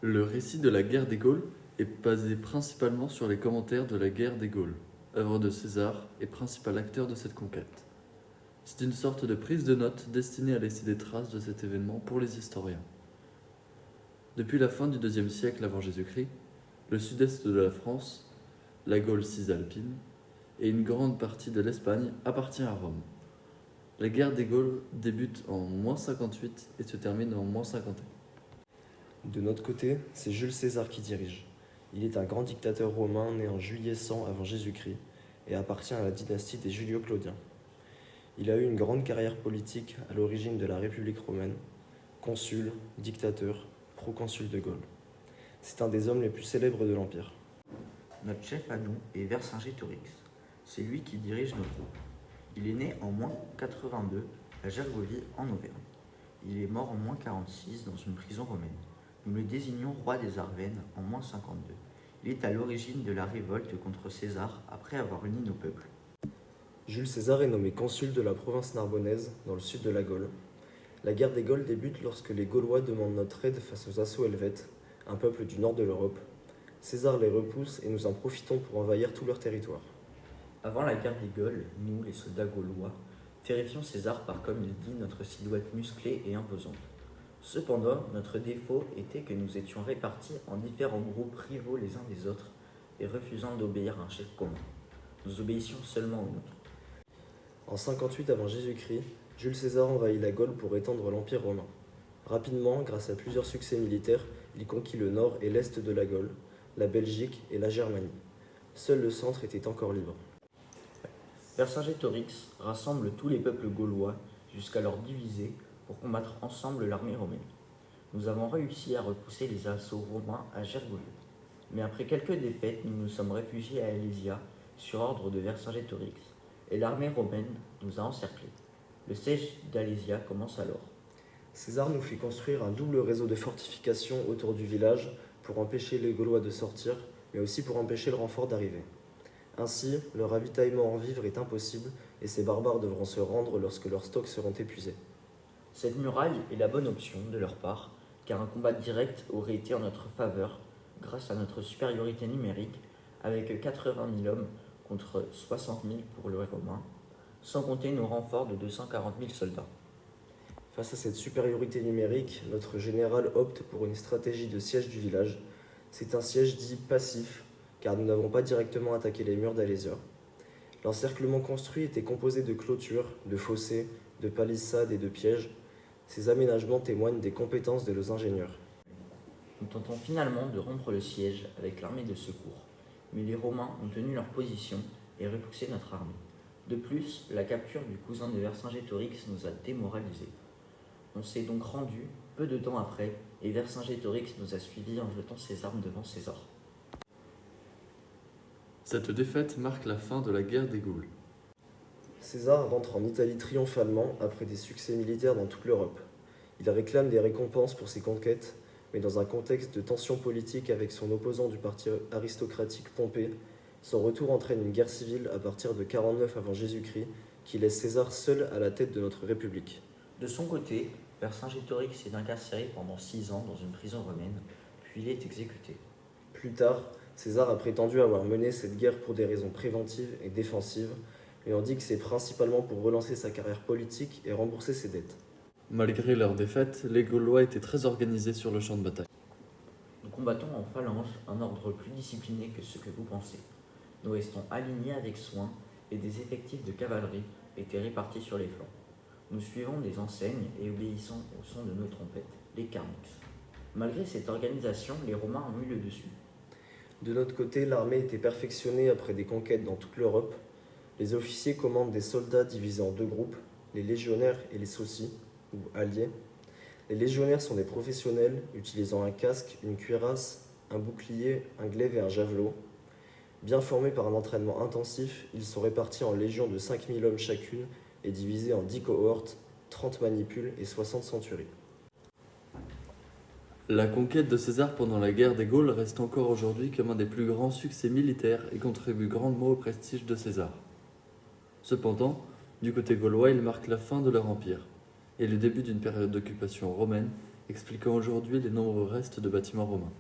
Le récit de la guerre des Gaules est basé principalement sur les commentaires de la guerre des Gaules, œuvre de César et principal acteur de cette conquête. C'est une sorte de prise de notes destinée à laisser des traces de cet événement pour les historiens. Depuis la fin du IIe siècle avant Jésus-Christ, le sud-est de la France, la Gaule cisalpine et une grande partie de l'Espagne appartient à Rome. La guerre des Gaules débute en -58 et se termine en -51. De notre côté, c'est Jules César qui dirige. Il est un grand dictateur romain né en juillet 100 avant Jésus-Christ et appartient à la dynastie des Julio-Claudiens. Il a eu une grande carrière politique à l'origine de la République romaine, consul, dictateur, proconsul de Gaule. C'est un des hommes les plus célèbres de l'Empire. Notre chef à nous est Vercingétorix. C'est lui qui dirige nos troupes. Il est né en -82 à Gergovie en Auvergne. Il est mort en -46 dans une prison romaine. Nous le désignons roi des Arvennes en -52. Il est à l'origine de la révolte contre César après avoir uni nos peuples. Jules César est nommé consul de la province narbonnaise, dans le sud de la Gaule. La guerre des Gaules débute lorsque les Gaulois demandent notre aide face aux assauts helvètes, un peuple du nord de l'Europe. César les repousse et nous en profitons pour envahir tout leur territoire. Avant la guerre des Gaules, nous, les soldats gaulois, terrifions César par, comme il dit, notre silhouette musclée et imposante. Cependant, notre défaut était que nous étions répartis en différents groupes rivaux les uns des autres et refusant d'obéir à un chef commun. Nous obéissions seulement au nôtre. En 58 avant Jésus-Christ, Jules César envahit la Gaule pour étendre l'Empire romain. Rapidement, grâce à plusieurs succès militaires, il conquit le nord et l'est de la Gaule, la Belgique et la Germanie. Seul le centre était encore libre. Vercingétorix rassemble tous les peuples gaulois jusqu'alors divisés pour combattre ensemble l'armée romaine. Nous avons réussi à repousser les assauts romains à Gergovie. Mais après quelques défaites, nous nous sommes réfugiés à Alésia sur ordre de Vercingétorix et l'armée romaine nous a encerclés. Le siège d'Alésia commence alors. César nous fit construire un double réseau de fortifications autour du village pour empêcher les Gaulois de sortir, mais aussi pour empêcher le renfort d'arriver. Ainsi, le ravitaillement en vivres est impossible et ces barbares devront se rendre lorsque leurs stocks seront épuisés. Cette muraille est la bonne option de leur part, car un combat direct aurait été en notre faveur grâce à notre supériorité numérique avec 80 000 hommes contre 60 000 pour les Romains, sans compter nos renforts de 240 000 soldats. Face à cette supériorité numérique, notre général opte pour une stratégie de siège du village. C'est un siège dit passif, car nous n'avons pas directement attaqué les murs d'Alésia. L'encerclement construit était composé de clôtures, de fossés, de palissades et de pièges. Ces aménagements témoignent des compétences de nos ingénieurs. Nous tentons finalement de rompre le siège avec l'armée de secours, mais les Romains ont tenu leur position et repoussé notre armée. De plus, la capture du cousin de Vercingétorix nous a démoralisés. On s'est donc rendu peu de temps après et Vercingétorix nous a suivis en jetant ses armes devant César. Cette défaite marque la fin de la guerre des Gaules. César rentre en Italie triomphalement après des succès militaires dans toute l'Europe. Il réclame des récompenses pour ses conquêtes, mais dans un contexte de tension politique avec son opposant du parti aristocratique Pompée, son retour entraîne une guerre civile à partir de 49 avant Jésus-Christ qui laisse César seul à la tête de notre République. De son côté, Vercingétorix est incarcéré pendant 6 ans dans une prison romaine, puis il est exécuté. Plus tard, César a prétendu avoir mené cette guerre pour des raisons préventives et défensives, mais on dit que c'est principalement pour relancer sa carrière politique et rembourser ses dettes. Malgré leur défaite, les Gaulois étaient très organisés sur le champ de bataille. Nous combattons en phalange, un ordre plus discipliné que ce que vous pensez. Nous restons alignés avec soin et des effectifs de cavalerie étaient répartis sur les flancs. Nous suivons des enseignes et obéissons au son de nos trompettes, les carnix. Malgré cette organisation, les Romains ont eu le dessus. De notre côté, l'armée était perfectionnée après des conquêtes dans toute l'Europe. Les officiers commandent des soldats divisés en deux groupes, les légionnaires et les socii, ou alliés. Les légionnaires sont des professionnels utilisant un casque, une cuirasse, un bouclier, un glaive et un javelot. Bien formés par un entraînement intensif, ils sont répartis en légions de 5000 hommes chacune et divisés en 10 cohortes, 30 manipules et 60 centuries. La conquête de César pendant la guerre des Gaules reste encore aujourd'hui comme un des plus grands succès militaires et contribue grandement au prestige de César. Cependant, du côté gaulois, il marque la fin de leur empire et le début d'une période d'occupation romaine expliquant aujourd'hui les nombreux restes de bâtiments romains.